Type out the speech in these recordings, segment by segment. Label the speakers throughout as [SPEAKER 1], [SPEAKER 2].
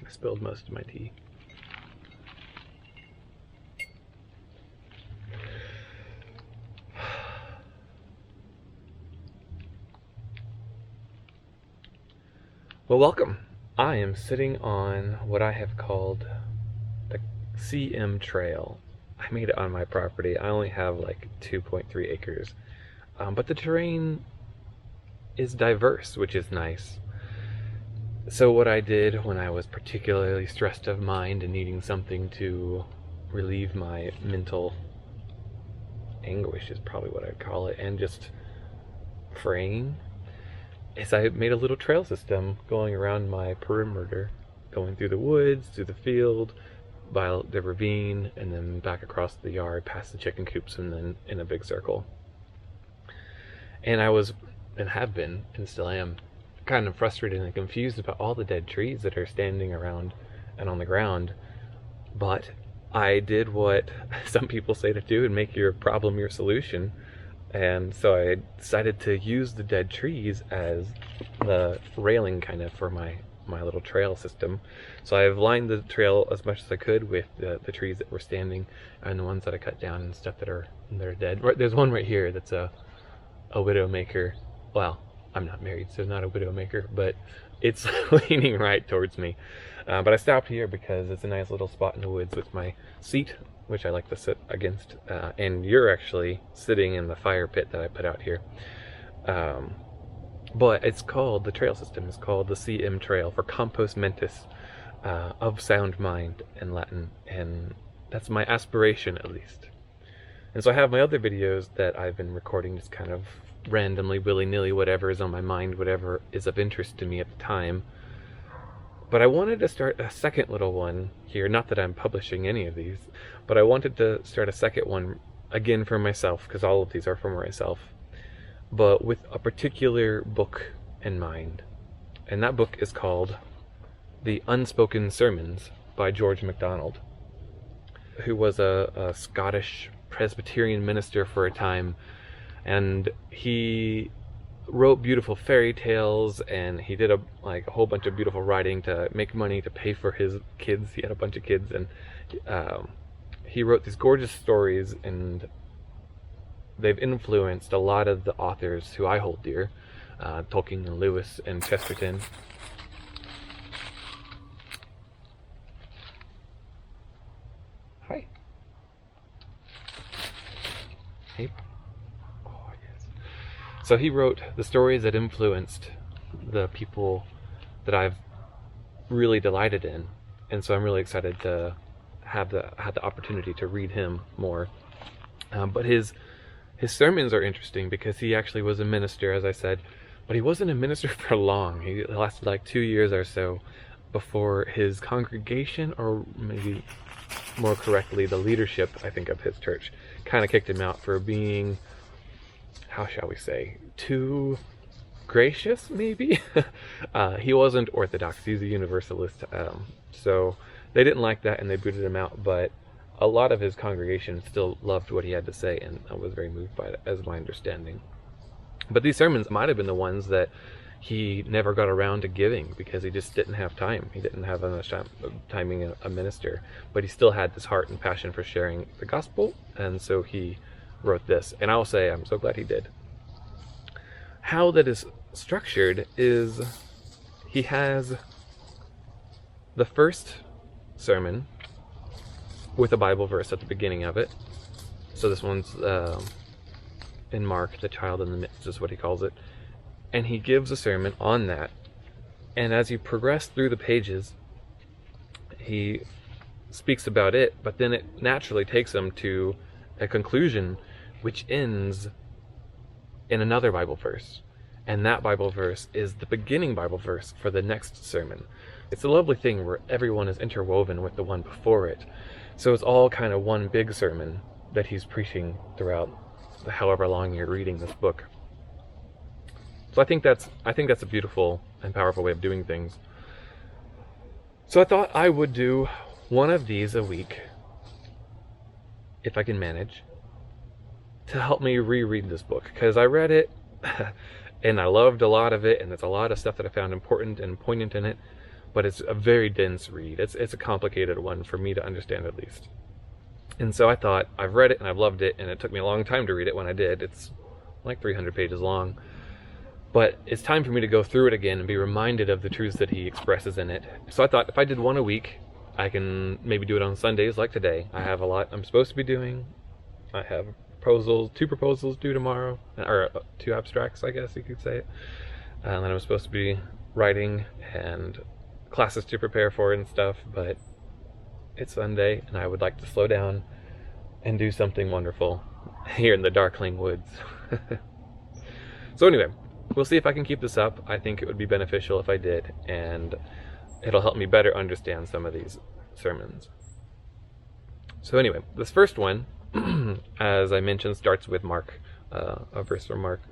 [SPEAKER 1] I spilled most of my tea. Well, welcome. I am sitting on what I have called the CM Trail. I made it on my property. I only have like 2.3 acres, but the terrain is diverse, which is nice. So what I did when I was particularly stressed of mind and needing something to relieve my mental anguish is probably what I'd call it, and just fraying, is I made a little trail system going around my perimeter, going through the woods, through the field, by the ravine, and then back across the yard, past the chicken coops, and then in a big circle. And I was, and have been, and still am, kind of frustrated and confused about all the dead trees that are standing around and on the ground. But I did what some people say to do and make your problem your solution. And so I decided to use the dead trees as the railing kind of for my little trail system. So I've lined the trail as much as I could with the trees that were standing and the ones that I cut down and stuff that are dead. There's one right here that's a widowmaker. Well, I'm not married, so not a widowmaker, but it's leaning right towards me. But I stopped here because it's a nice little spot in the woods with my seat, which I like to sit against, and you're actually sitting in the fire pit that I put out here. But it's called, the trail system is called the CM Trail, for Compos Mentis, of sound mind in Latin, and that's my aspiration at least. And so I have my other videos that I've been recording just kind of randomly, willy-nilly, whatever is on my mind, whatever is of interest to me at the time. But I wanted to start a second little one here, not that I'm publishing any of these, but I wanted to start a second one, again for myself, because all of these are for myself, but with a particular book in mind. And that book is called The Unspoken Sermons by George MacDonald, who was a Scottish Presbyterian minister for a time, and he wrote beautiful fairy tales, and he did a whole bunch of beautiful writing to make money to pay for his kids. He had a bunch of kids, and he wrote these gorgeous stories, and they've influenced a lot of the authors who I hold dear, Tolkien and Lewis and Chesterton. Hi. Hey. So he wrote the stories that influenced the people that I've really delighted in, and so I'm really excited to have the opportunity to read him more. But his sermons are interesting because he actually was a minister, as I said, but he wasn't a minister for long. He lasted like 2 years or so before his congregation, or maybe more correctly, the leadership, I think, of his church, kind of kicked him out for being, how shall we say, too gracious, maybe? He wasn't Orthodox, he's a Universalist, so they didn't like that and they booted him out, but a lot of his congregation still loved what he had to say, and I was very moved by it, as my understanding. But these sermons might have been the ones that he never got around to giving because he just didn't have time. He didn't have enough time being a minister, but he still had this heart and passion for sharing the gospel, and so he wrote this, and I'll say I'm so glad he did. How that is structured is he has the first sermon with a Bible verse at the beginning of it. So this one's in Mark, the child in the midst is what he calls it, and he gives a sermon on that, and as you progress through the pages he speaks about it, but then it naturally takes him to a conclusion which ends in another Bible verse, and that Bible verse is the beginning Bible verse for the next sermon. It's a lovely thing where everyone is interwoven with the one before it, so it's all kind of one big sermon that he's preaching throughout however long you're reading this book. So I think that's a beautiful and powerful way of doing things. So I thought I would do one of these a week, if I can manage, to help me reread this book, because I read it and I loved a lot of it, and there's a lot of stuff that I found important and poignant in it, but it's a very dense read. It's a complicated one for me to understand, at least. And so I thought, I've read it and I've loved it, and it took me a long time to read it when I did. It's like 300 pages long. But it's time for me to go through it again and be reminded of the truths that he expresses in it. So I thought, if I did one a week, I can maybe do it on Sundays like today. I have a lot I'm supposed to be doing. I have two proposals due tomorrow, or 2 abstracts, I guess you could say it. And then I'm supposed to be writing and classes to prepare for and stuff, but it's Sunday and I would like to slow down and do something wonderful here in the darkling woods. So anyway, we'll see if I can keep this up. I think it would be beneficial if I did, and it'll help me better understand some of these sermons. So anyway, this first one, as I mentioned, starts with Mark, a verse from Mark.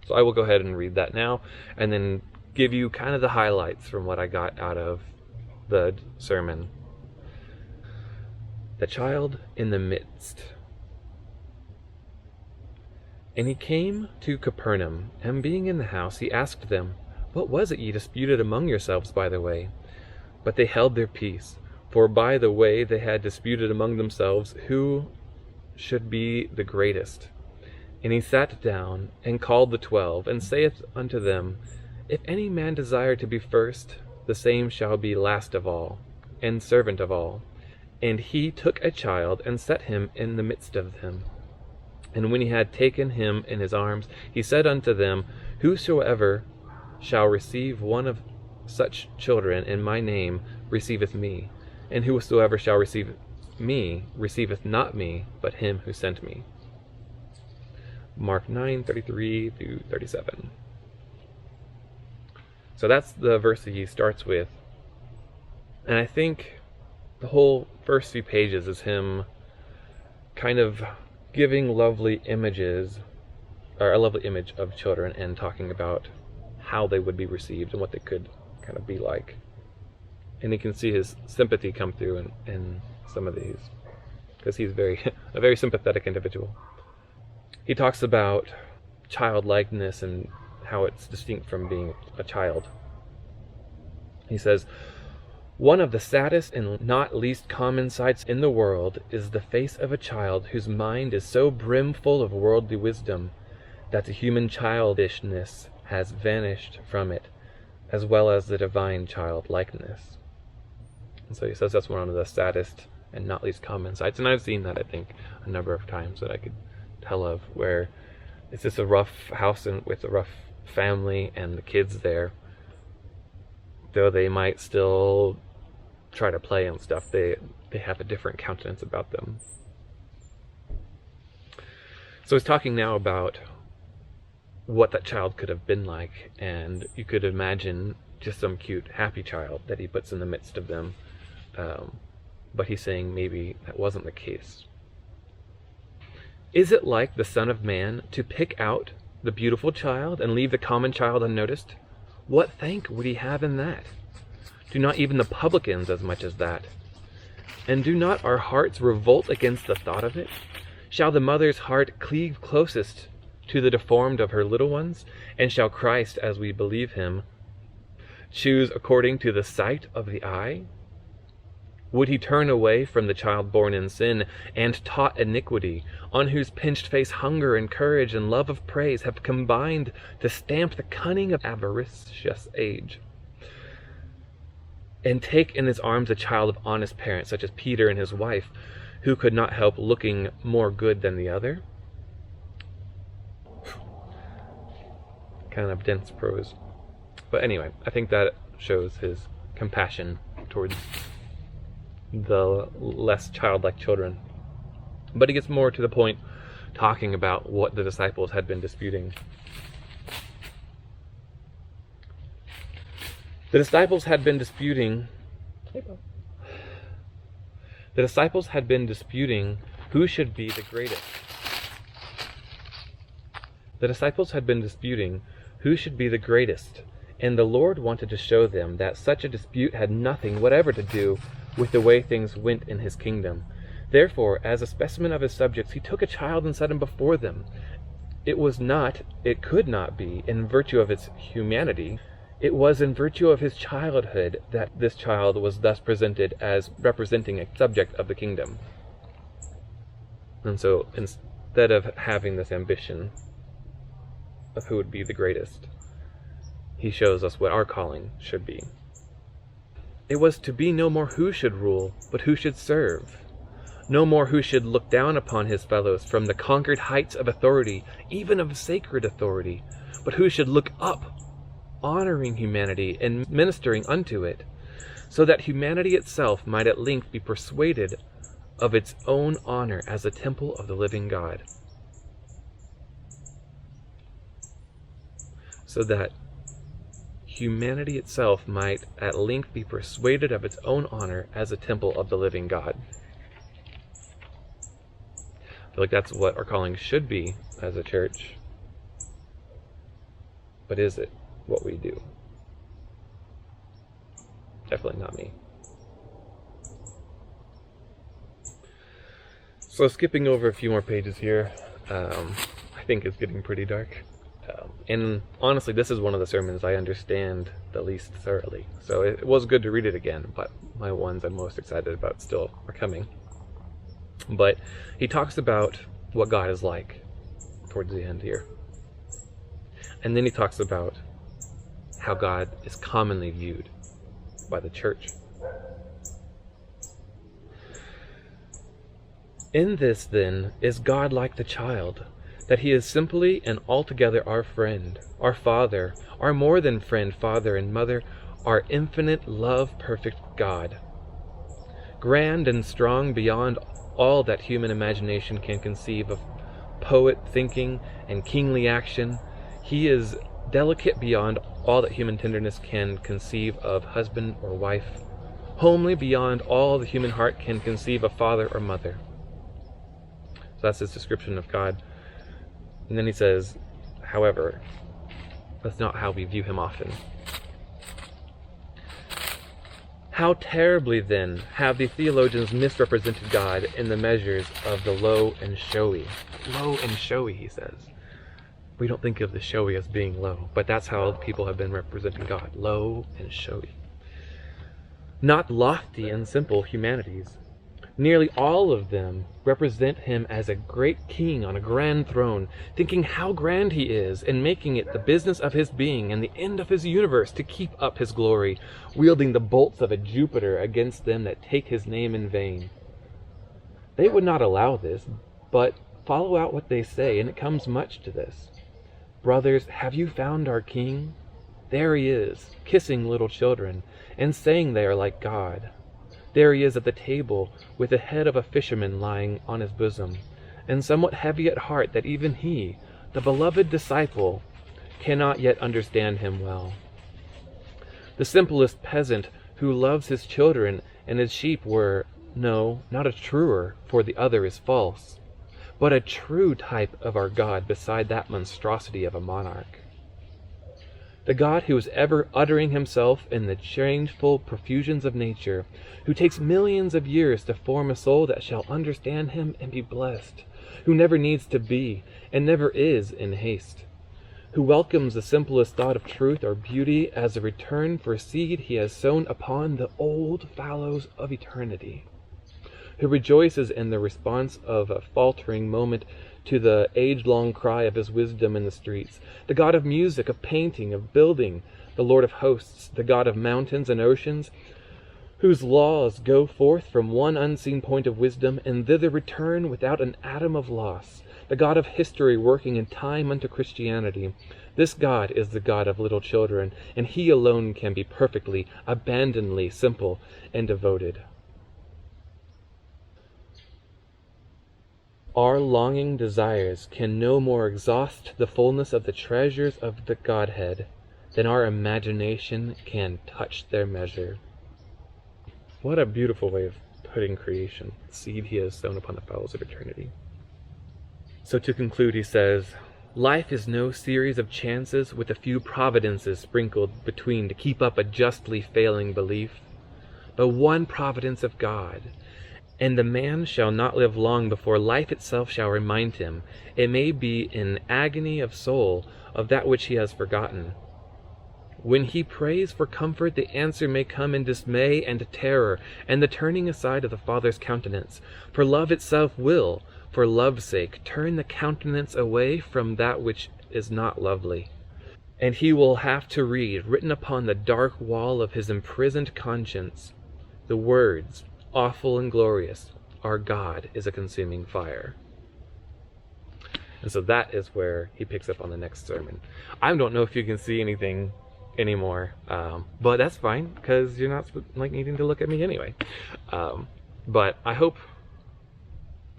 [SPEAKER 1] So I will go ahead and read that now, and then give you kind of the highlights from what I got out of the sermon. The child in the midst. And he came to Capernaum, and being in the house, he asked them, What was it ye disputed among yourselves by the way? But they held their peace, for by the way they had disputed among themselves who should be the greatest. And he sat down, and called the 12, and saith unto them, If any man desire to be first, the same shall be last of all, and servant of all. And he took a child, and set him in the midst of them. And when he had taken him in his arms, he said unto them, Whosoever shall receive one of such children in my name receiveth me, and whosoever shall receive me receiveth not me, but him who sent me. Mark 9:33 through 37. So that's the verse that he starts with. And I think the whole first few pages is him kind of giving lovely images, or a lovely image of children, and talking about how they would be received and what they could kind of be like. And you can see his sympathy come through in some of these, because he's a very sympathetic individual. He talks about childlikeness and how it's distinct from being a child. He says, One of the saddest and not least common sights in the world is the face of a child whose mind is so brimful of worldly wisdom that the human childishness has vanished from it, as well as the divine childlikeness. And so he says that's one of the saddest and not least common sights. And I've seen that, I think, a number of times that I could tell of, where it's just a rough house with a rough family, and the kids there, though they might still try to play and stuff, they have a different countenance about them. So he's talking now about what that child could have been like, and you could imagine just some cute, happy child that he puts in the midst of them. But he's saying maybe that wasn't the case. Is it like the Son of Man to pick out the beautiful child and leave the common child unnoticed? What thank would he have in that? Do not even the publicans as much as that? And do not our hearts revolt against the thought of it? Shall the mother's heart cleave closest to the deformed of her little ones? And shall Christ, as we believe him, choose according to the sight of the eye? Would he turn away from the child born in sin and taught iniquity, on whose pinched face hunger and courage and love of praise have combined to stamp the cunning of avaricious age? And take in his arms a child of honest parents, such as Peter and his wife, who could not help looking more good than the other? Kind of dense prose. But anyway, I think that shows his compassion towards the less childlike children. But he gets more to the point, talking about what the disciples had been disputing. The disciples had been disputing who should be the greatest. The disciples had been disputing who should be the greatest, and the Lord wanted to show them that such a dispute had nothing whatever to do with the way things went in his kingdom. Therefore, as a specimen of his subjects, he took a child and set him before them. It could not be, in virtue of its humanity, It was in virtue of his childhood that this child was thus presented as representing a subject of the kingdom. And so instead of having this ambition of who would be the greatest, he shows us what our calling should be. It was to be no more who should rule, but who should serve. No more who should look down upon his fellows from the conquered heights of authority, even of sacred authority, but who should look up, honoring humanity and ministering unto it, so that humanity itself might at length be persuaded of its own honor as a temple of the living God. So that humanity itself might at length be persuaded of its own honor as a temple of the living God. I feel like that's what our calling should be as a church. But is it what we do? Definitely not me. So skipping over a few more pages here, I think it's getting pretty dark. And honestly, this is one of the sermons I understand the least thoroughly. So it was good to read it again, but my ones I'm most excited about still are coming. But he talks about what God is like towards the end here. And then he talks about how God is commonly viewed by the church. In this, then, is God like the child, that he is simply and altogether our friend, our Father, our more than friend, Father and Mother, our infinite love perfect God. Grand and strong beyond all that human imagination can conceive of poet thinking and kingly action, he is delicate beyond all that human tenderness can conceive of husband or wife, homely beyond all the human heart can conceive of father or mother. So that's his description of God. And then he says, however, that's not how we view him often. How terribly, then, have the theologians misrepresented God in the measures of the low and showy. Low and showy, he says. We don't think of the showy as being low, but that's how people have been representing God. Low and showy. Not lofty and simple humanities. Nearly all of them represent him as a great king on a grand throne, thinking how grand he is, and making it the business of his being and the end of his universe to keep up his glory, wielding the bolts of a Jupiter against them that take his name in vain. They would not allow this, but follow out what they say, and it comes much to this. Brothers, have you found our king? There he is, kissing little children, and saying they are like God. There he is at the table, with the head of a fisherman lying on his bosom, and somewhat heavy at heart that even he, the beloved disciple, cannot yet understand him well. The simplest peasant who loves his children and his sheep were, no, not a truer, for the other is false, but a true type of our God beside that monstrosity of a monarch. The God who is ever uttering himself in the changeful profusions of nature, who takes millions of years to form a soul that shall understand him and be blessed, who never needs to be, and never is in haste, who welcomes the simplest thought of truth or beauty as a return for seed he has sown upon the old fallows of eternity, who rejoices in the response of a faltering moment to the age-long cry of his wisdom in the streets, the God of music, of painting, of building, the Lord of hosts, the God of mountains and oceans, whose laws go forth from one unseen point of wisdom, and thither return without an atom of loss, the God of history working in time unto Christianity. This God is the God of little children, and he alone can be perfectly, abandonedly simple and devoted. Our longing desires can no more exhaust the fullness of the treasures of the Godhead than our imagination can touch their measure. What a beautiful way of putting creation, the seed he has sown upon the fallows of eternity. So to conclude, he says, life is no series of chances with a few providences sprinkled between to keep up a justly failing belief, but one providence of God. And the man shall not live long before life itself shall remind him, it may be in agony of soul, of that which he has forgotten. When he prays for comfort, the answer may come in dismay and terror, and the turning aside of the Father's countenance. For love itself will, for love's sake, turn the countenance away from that which is not lovely. And he will have to read, written upon the dark wall of his imprisoned conscience, the words, awful and glorious, our God is a consuming fire. And so that is where he picks up on the next sermon. I don't know if you can see anything anymore, but that's fine, because you're not needing to look at me anyway. But I hope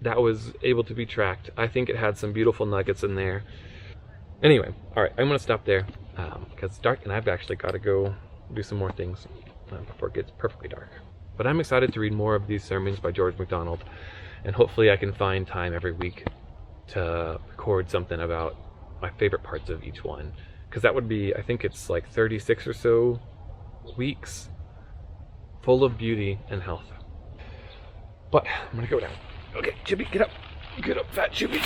[SPEAKER 1] that was able to be tracked. I think it had some beautiful nuggets in there. Anyway, all right, I'm going to stop there, because it's dark, and I've actually got to go do some more things before it gets perfectly dark. But I'm excited to read more of these sermons by George MacDonald, and hopefully I can find time every week to record something about my favorite parts of each one, because that would be, I think it's like 36 or so weeks full of beauty and health. But I'm going to go down. Okay, Chippy, get up. Get up, fat Chippy.